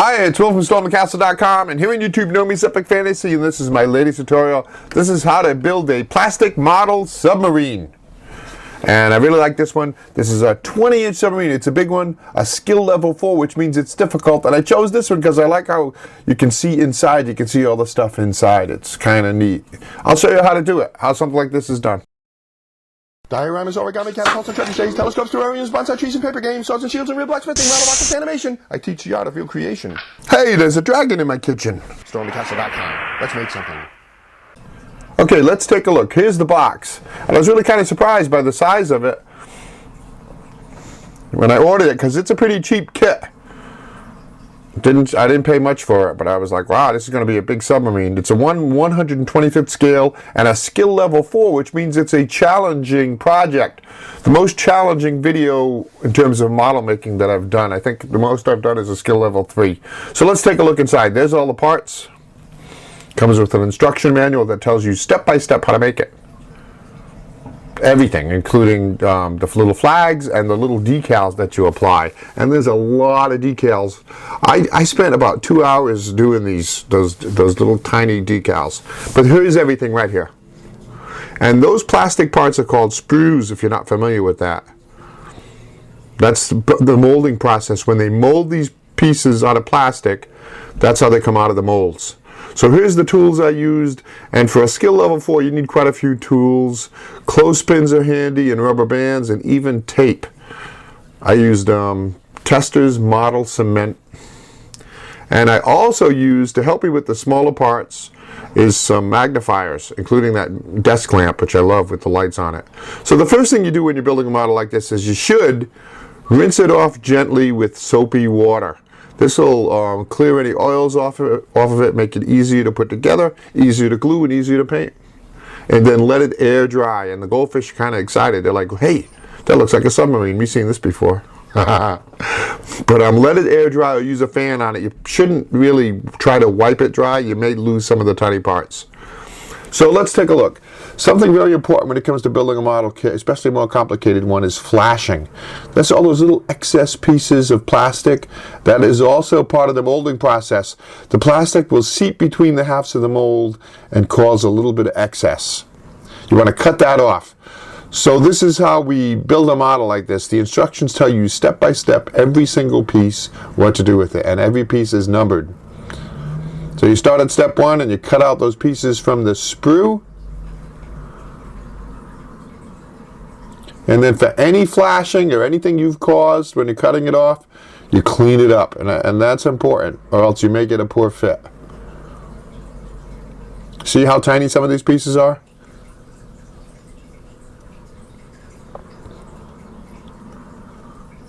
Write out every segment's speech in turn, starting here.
Hi, it's Will from StormTheCastle.com, and here on YouTube, know me, Epic Fantasy, and this is my latest tutorial. This is how to build a plastic model submarine. And I really like this one. This is a 20-inch submarine. It's a big one, a skill level 4, which means it's difficult. And I chose this one because I like how you can see inside. You can see all the stuff inside. It's kind of neat. I'll show you how to do it, how something like this is done. Dioramas, origami, catapults, and trebuchets, telescopes, terrariums, bonsai trees, and paper games, swords and shields, and real blacksmithing, rattle rockets, animation. I teach the art of real creation. Hey, there's a dragon in my kitchen. StormTheCastle.com. Let's make something. Okay, let's take a look. Here's the box. And I was really kind of surprised by the size of it when I ordered it, because it's a pretty cheap kit. I didn't pay much for it, but I was like, wow, this is going to be a big submarine. It's a 1/125th scale and a skill level 4, which means it's a challenging project. The most challenging video in terms of model making that I've done. I think the most I've done is a skill level 3. So let's take a look inside. There's all the parts. Comes with an instruction manual that tells you step by step how to make it. Everything, including the little flags and the little decals that you apply. And there's a lot of decals. I spent about 2 hours doing those little tiny decals. But here's everything right here. And those plastic parts are called sprues, if you're not familiar with that. That's the molding process. When they mold these pieces out of plastic, that's how they come out of the molds. So here's the tools I used, and for a skill level 4 you need quite a few tools. Clothespins are handy, and rubber bands, and even tape. I used testers, model, cement, and I also used, to help me with the smaller parts, is some magnifiers, including that desk lamp, which I love with the lights on it. So the first thing you do when you're building a model like this is you should rinse it off gently with soapy water. This will clear any oils off of it, make it easier to put together, easier to glue, and easier to paint. And then let it air dry. And the goldfish are kind of excited. They're like, hey, that looks like a submarine. We've seen this before. But let it air dry or use a fan on it. You shouldn't really try to wipe it dry. You may lose some of the tiny parts. So let's take a look. Something very important when it comes to building a model kit, especially a more complicated one, is flashing. That's all those little excess pieces of plastic. That is also part of the molding process. The plastic will seep between the halves of the mold and cause a little bit of excess. You want to cut that off. So this is how we build a model like this. The instructions tell you step by step, every single piece, what to do with it, and every piece is numbered. So you start at step 1 and you cut out those pieces from the sprue. And then for any flashing or anything you've caused when you're cutting it off, you clean it up. And that's important, or else you may get a poor fit. See how tiny some of these pieces are?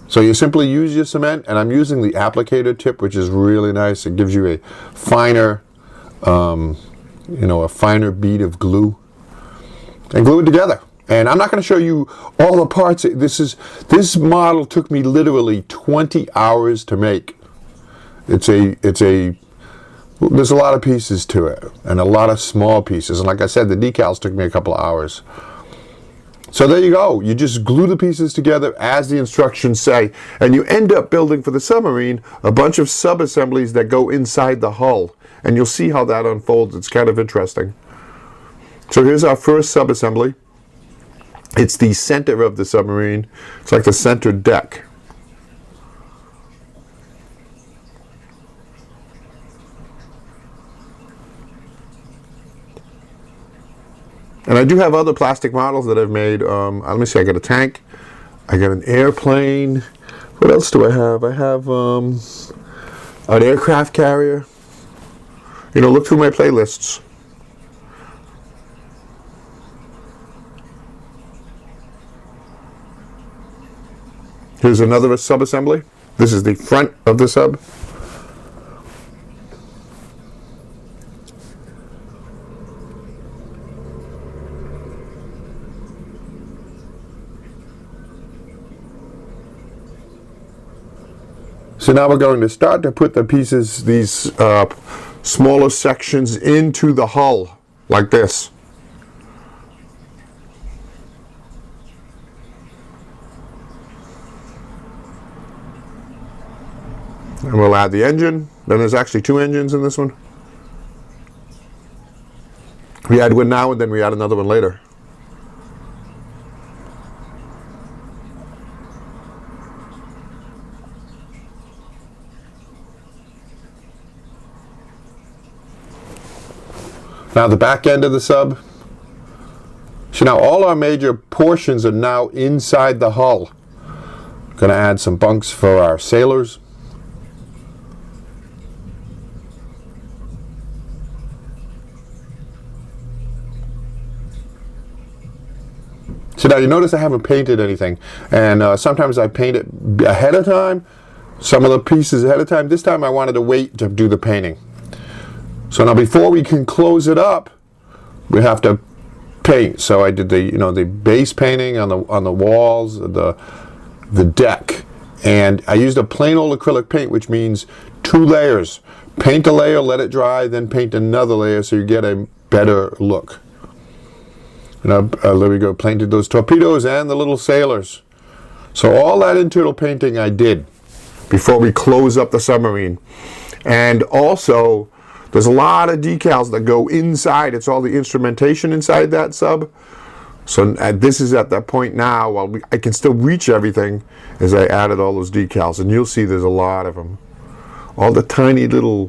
So you simply use your cement, and I'm using the applicator tip, which is really nice. It gives you a finer, a finer bead of glue, and glue it together. And I'm not going to show you all the parts. This model took me literally 20 hours to make. There's a lot of pieces to it, and a lot of small pieces. And like I said, the decals took me a couple of hours. So there you go. You just glue the pieces together as the instructions say, and you end up building for the submarine a bunch of sub-assemblies that go inside the hull. And you'll see how that unfolds. It's kind of interesting. So here's our first sub-assembly. It's the center of the submarine. It's like the center deck. And I do have other plastic models that I've made. Let me see, I got a tank, I got an airplane. What else do I have? I have an aircraft carrier. Look through my playlists. Here's another sub-assembly. This is the front of the sub. So now we're going to start to put the pieces, these smaller sections, into the hull, like this. And we'll add the engine. Then there's actually 2 engines in this one. We add one now and then we add another one later. Now the back end of the sub. So now all our major portions are now inside the hull. Going to add some bunks for our sailors. So now you notice I haven't painted anything, and sometimes I paint it ahead of time, some of the pieces ahead of time. This time I wanted to wait to do the painting. So now before we can close it up, we have to paint. So I did the the base painting on the walls, the deck, and I used a plain old acrylic paint, which means 2 layers. Paint a layer, let it dry, then paint another layer so you get a better look. There we go, painted those torpedoes and the little sailors. So all that internal painting I did before we close up the submarine. And also, there's a lot of decals that go inside. It's all the instrumentation inside that sub. So this is at that point now, while I can still reach everything, as I added all those decals. And you'll see there's a lot of them. All the tiny little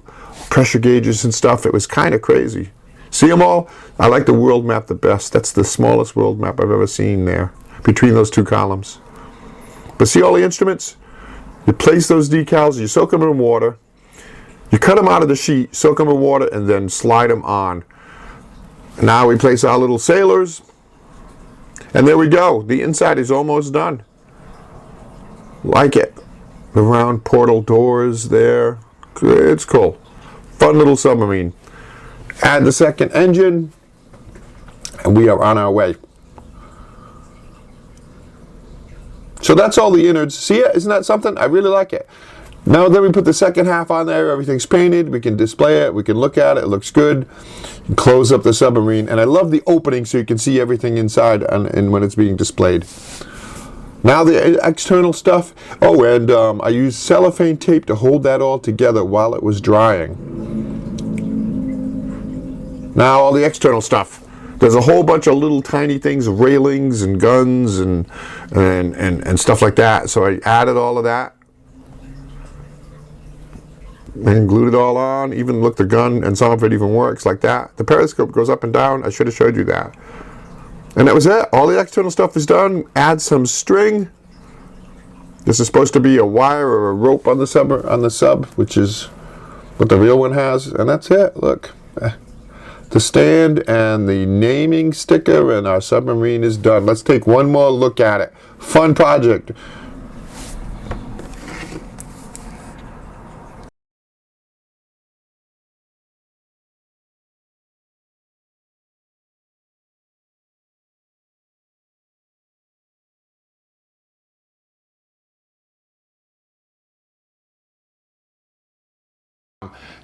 pressure gauges and stuff. It was kind of crazy. See them all? I like the world map the best. That's the smallest world map I've ever seen there, between those 2 columns. But see all the instruments? You place those decals, you soak them in water, you cut them out of the sheet, soak them in water, and then slide them on. Now we place our little sailors, and there we go. The inside is almost done. Like it. The round portal doors there. It's cool. Fun little submarine. Add the second engine, and we are on our way. So that's all the innards. See it? Isn't that something? I really like it. Now then we put the second half on there. Everything's painted. We can display it. We can look at it. It looks good. Close up the submarine. And I love the opening so you can see everything inside and when it's being displayed. Now the external stuff. Oh, and I used cellophane tape to hold that all together while it was drying. Now all the external stuff. There's a whole bunch of little tiny things, railings and guns and stuff like that. So I added all of that and glued it all on. Even look, the gun and some of it even works like that. The periscope goes up and down. I should have showed you that. And that was it. All the external stuff is done. Add some string. This is supposed to be a wire or a rope on the sub, which is what the real one has. And that's it. Look. The stand and the naming sticker, and our submarine is done. Let's take one more look at it. Fun project.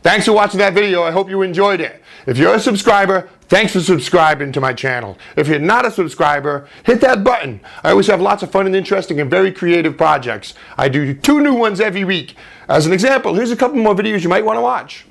Thanks for watching that video. I hope you enjoyed it. If you're a subscriber, thanks for subscribing to my channel. If you're not a subscriber, hit that button. I always have lots of fun and interesting and very creative projects. I do 2 new ones every week. As an example, here's a couple more videos you might want to watch.